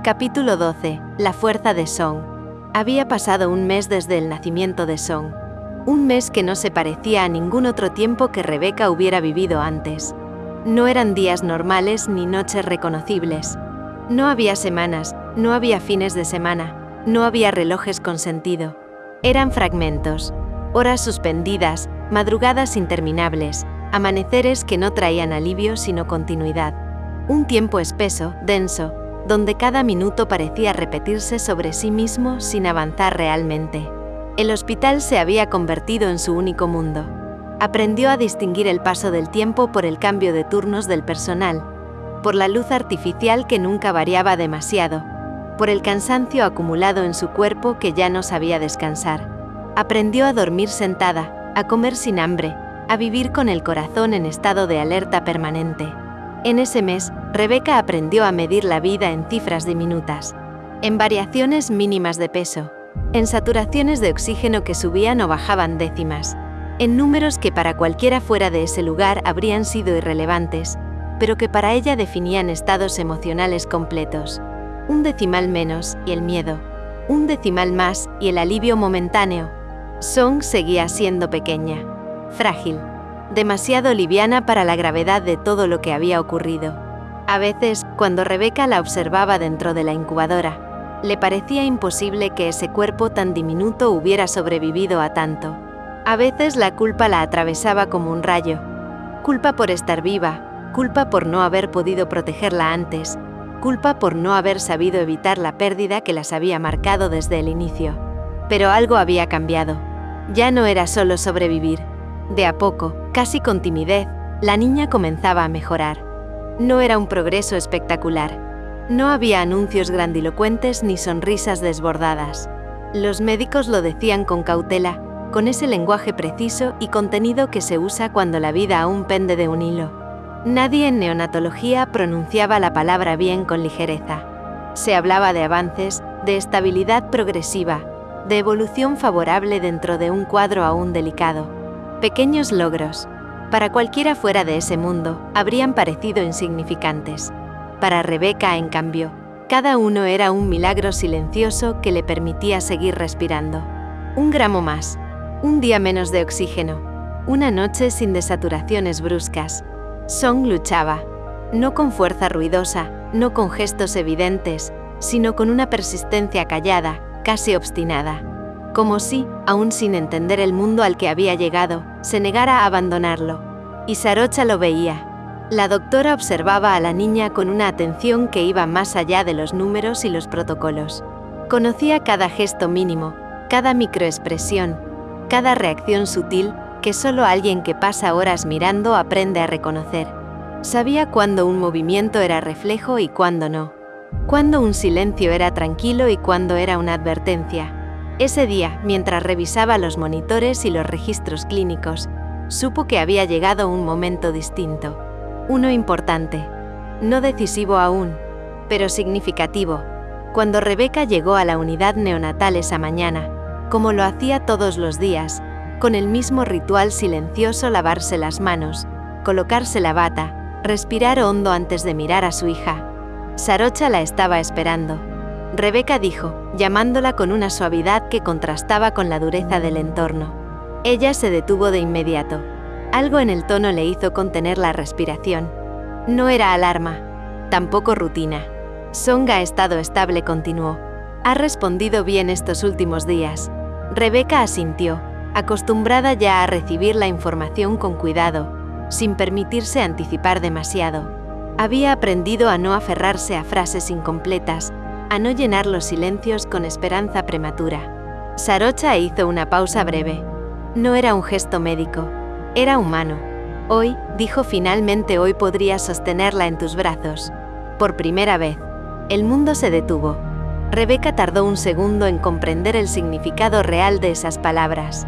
Capítulo 12. La fuerza de Song. Había pasado un mes desde el nacimiento de Song. Un mes que no se parecía a ningún otro tiempo que Rebeca hubiera vivido antes. No eran días normales ni noches reconocibles. No había semanas, no había fines de semana, no había relojes con sentido. Eran fragmentos, horas suspendidas, madrugadas interminables, amaneceres que no traían alivio sino continuidad. Un tiempo espeso, denso, donde cada minuto parecía repetirse sobre sí mismo sin avanzar realmente. El hospital se había convertido en su único mundo. Aprendió a distinguir el paso del tiempo por el cambio de turnos del personal, por la luz artificial que nunca variaba demasiado, por el cansancio acumulado en su cuerpo que ya no sabía descansar. Aprendió a dormir sentada, a comer sin hambre, a vivir con el corazón en estado de alerta permanente. En ese mes, Rebeca aprendió a medir la vida en cifras diminutas, en variaciones mínimas de peso, en saturaciones de oxígeno que subían o bajaban décimas, en números que para cualquiera fuera de ese lugar habrían sido irrelevantes, pero que para ella definían estados emocionales completos. Un decimal menos, y el miedo. Un decimal más, y el alivio momentáneo. Song seguía siendo pequeña, frágil, demasiado liviana para la gravedad de todo lo que había ocurrido. A veces, cuando Rebeca la observaba dentro de la incubadora, le parecía imposible que ese cuerpo tan diminuto hubiera sobrevivido a tanto. A veces la culpa la atravesaba como un rayo. Culpa por estar viva, culpa por no haber podido protegerla antes, culpa por no haber sabido evitar la pérdida que las había marcado desde el inicio. Pero algo había cambiado. Ya no era solo sobrevivir. De a poco, casi con timidez, la niña comenzaba a mejorar. No era un progreso espectacular. No había anuncios grandilocuentes ni sonrisas desbordadas. Los médicos lo decían con cautela, con ese lenguaje preciso y contenido que se usa cuando la vida aún pende de un hilo. Nadie en neonatología pronunciaba la palabra bien con ligereza. Se hablaba de avances, de estabilidad progresiva, de evolución favorable dentro de un cuadro aún delicado. Pequeños logros, para cualquiera fuera de ese mundo, habrían parecido insignificantes. Para Rebeca, en cambio, cada uno era un milagro silencioso que le permitía seguir respirando. Un gramo más, un día menos de oxígeno, una noche sin desaturaciones bruscas. Song luchaba, no con fuerza ruidosa, no con gestos evidentes, sino con una persistencia callada, casi obstinada. Como si, aún sin entender el mundo al que había llegado, se negara a abandonarlo. Y Sarocha lo veía. La doctora observaba a la niña con una atención que iba más allá de los números y los protocolos. Conocía cada gesto mínimo, cada microexpresión, cada reacción sutil que solo alguien que pasa horas mirando aprende a reconocer. Sabía cuándo un movimiento era reflejo y cuándo no. Cuándo un silencio era tranquilo y cuándo era una advertencia. Ese día, mientras revisaba los monitores y los registros clínicos, supo que había llegado un momento distinto. Uno importante. No decisivo aún, pero significativo. Cuando Rebeca llegó a la unidad neonatal esa mañana, como lo hacía todos los días, con el mismo ritual silencioso: lavarse las manos, colocarse la bata, respirar hondo antes de mirar a su hija. Sarocha la estaba esperando. Rebeca dijo, llamándola con una suavidad que contrastaba con la dureza del entorno. Ella se detuvo de inmediato. Algo en el tono le hizo contener la respiración. No era alarma, tampoco rutina. Song ha estado estable, continuó. Ha respondido bien estos últimos días. Rebeca asintió, acostumbrada ya a recibir la información con cuidado, sin permitirse anticipar demasiado. Había aprendido a no aferrarse a frases incompletas, a no llenar los silencios con esperanza prematura. Sarocha hizo una pausa breve. No era un gesto médico, era humano. Hoy, dijo finalmente, hoy podrías sostenerla en tus brazos. Por primera vez. El mundo se detuvo. Rebeca tardó un segundo en comprender el significado real de esas palabras.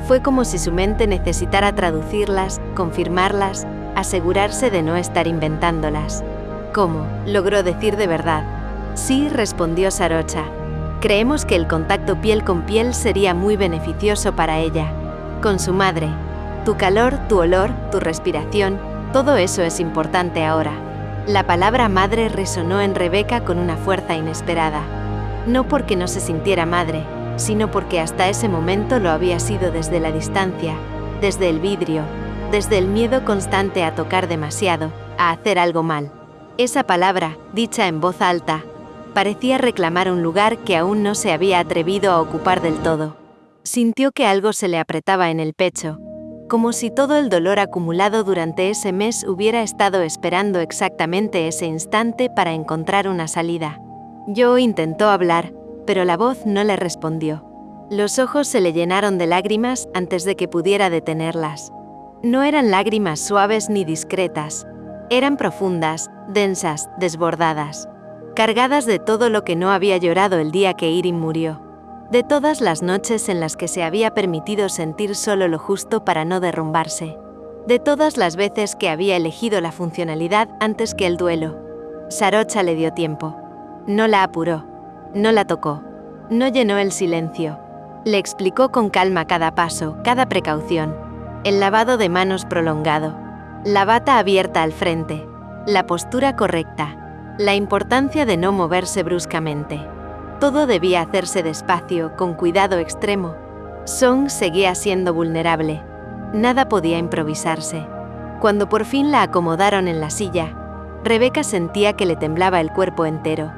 Fue como si su mente necesitara traducirlas, confirmarlas, asegurarse de no estar inventándolas. ¿Cómo?, logró decir de verdad. Sí, respondió Sarocha. Creemos que el contacto piel con piel sería muy beneficioso para ella. Con su madre. Tu calor, tu olor, tu respiración, todo eso es importante ahora. La palabra madre resonó en Rebeca con una fuerza inesperada. No porque no se sintiera madre, sino porque hasta ese momento lo había sido desde la distancia, desde el vidrio, desde el miedo constante a tocar demasiado, a hacer algo mal. Esa palabra, dicha en voz alta, parecía reclamar un lugar que aún no se había atrevido a ocupar del todo. Sintió que algo se le apretaba en el pecho, como si todo el dolor acumulado durante ese mes hubiera estado esperando exactamente ese instante para encontrar una salida. Joe intentó hablar, pero la voz no le respondió. Los ojos se le llenaron de lágrimas antes de que pudiera detenerlas. No eran lágrimas suaves ni discretas. Eran profundas, densas, desbordadas. Cargadas de todo lo que no había llorado el día que Irin murió. De todas las noches en las que se había permitido sentir solo lo justo para no derrumbarse. De todas las veces que había elegido la funcionalidad antes que el duelo. Sarocha le dio tiempo. No la apuró. No la tocó. No llenó el silencio. Le explicó con calma cada paso, cada precaución. El lavado de manos prolongado. La bata abierta al frente. La postura correcta. La importancia de no moverse bruscamente. Todo debía hacerse despacio, con cuidado extremo. Song seguía siendo vulnerable. Nada podía improvisarse. Cuando por fin la acomodaron en la silla, Rebeca sentía que le temblaba el cuerpo entero.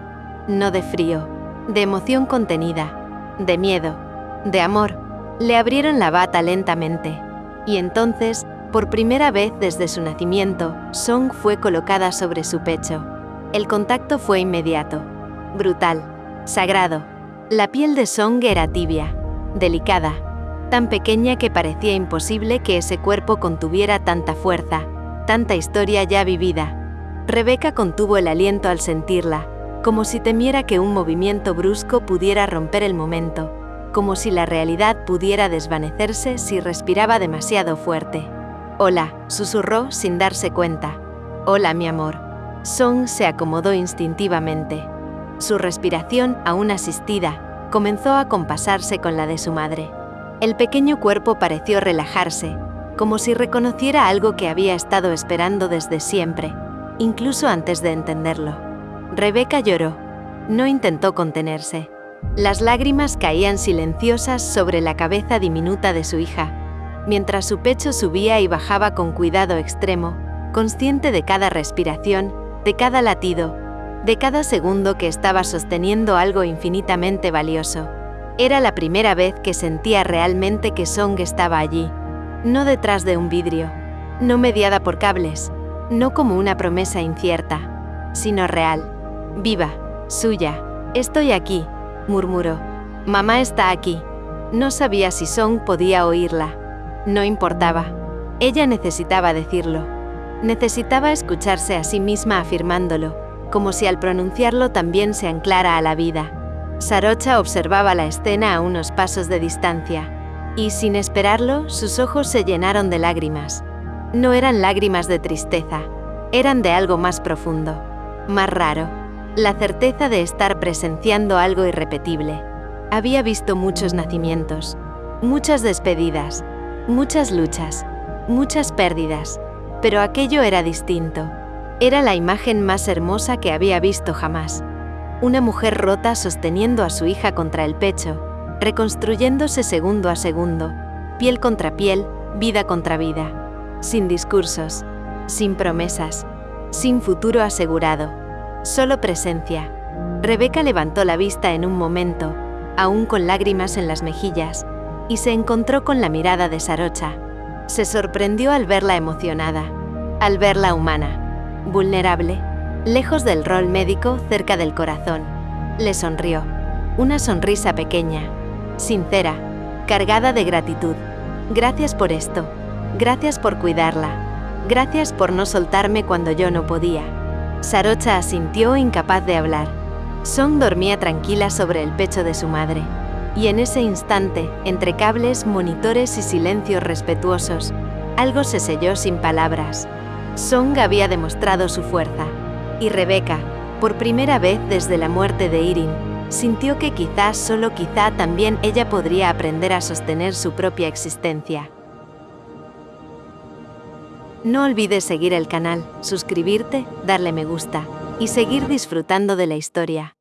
No de frío, de emoción contenida, de miedo, de amor, Le abrieron la bata lentamente. Y entonces, por primera vez desde su nacimiento, Song fue colocada sobre su pecho. El contacto fue inmediato, brutal, sagrado. La piel de Song era tibia, delicada, tan pequeña que parecía imposible que ese cuerpo contuviera tanta fuerza, tanta historia ya vivida. Rebeca contuvo el aliento al sentirla, como si temiera que un movimiento brusco pudiera romper el momento, como si la realidad pudiera desvanecerse si respiraba demasiado fuerte. «Hola», susurró sin darse cuenta. «Hola, mi amor». Song se acomodó instintivamente. Su respiración, aún asistida, comenzó a compasarse con la de su madre. El pequeño cuerpo pareció relajarse, como si reconociera algo que había estado esperando desde siempre, incluso antes de entenderlo. Rebeca lloró. No intentó contenerse. Las lágrimas caían silenciosas sobre la cabeza diminuta de su hija, mientras su pecho subía y bajaba con cuidado extremo, consciente de cada respiración, de cada latido, de cada segundo que estaba sosteniendo algo infinitamente valioso. Era la primera vez que sentía realmente que Song estaba allí, no detrás de un vidrio, no mediada por cables, no como una promesa incierta, sino real, viva, suya. «Estoy aquí», murmuró. «Mamá está aquí». No sabía si Song podía oírla. No importaba. Ella necesitaba decirlo. Necesitaba escucharse a sí misma afirmándolo, como si al pronunciarlo también se anclara a la vida. Sarocha observaba la escena a unos pasos de distancia, y sin esperarlo, sus ojos se llenaron de lágrimas. No eran lágrimas de tristeza, eran de algo más profundo, más raro, la certeza de estar presenciando algo irrepetible. Había visto muchos nacimientos, muchas despedidas, muchas luchas, muchas pérdidas, pero aquello era distinto. Era la imagen más hermosa que había visto jamás. Una mujer rota sosteniendo a su hija contra el pecho, reconstruyéndose segundo a segundo, piel contra piel, vida contra vida. Sin discursos, sin promesas, sin futuro asegurado, solo presencia. Rebeca levantó la vista en un momento, aún con lágrimas en las mejillas, y se encontró con la mirada de Sarocha. Se sorprendió al verla emocionada, al verla humana, vulnerable, lejos del rol médico, cerca del corazón. Le sonrió. Una sonrisa pequeña, sincera, cargada de gratitud. «Gracias por esto. Gracias por cuidarla. Gracias por no soltarme cuando yo no podía». Sarocha asintió, incapaz de hablar. Song dormía tranquila sobre el pecho de su madre. Y en ese instante, entre cables, monitores y silencios respetuosos, algo se selló sin palabras. Song había demostrado su fuerza. Y Rebeca, por primera vez desde la muerte de Irin, sintió que quizás, solo quizá, también ella podría aprender a sostener su propia existencia. No olvides seguir el canal, suscribirte, darle me gusta y seguir disfrutando de la historia.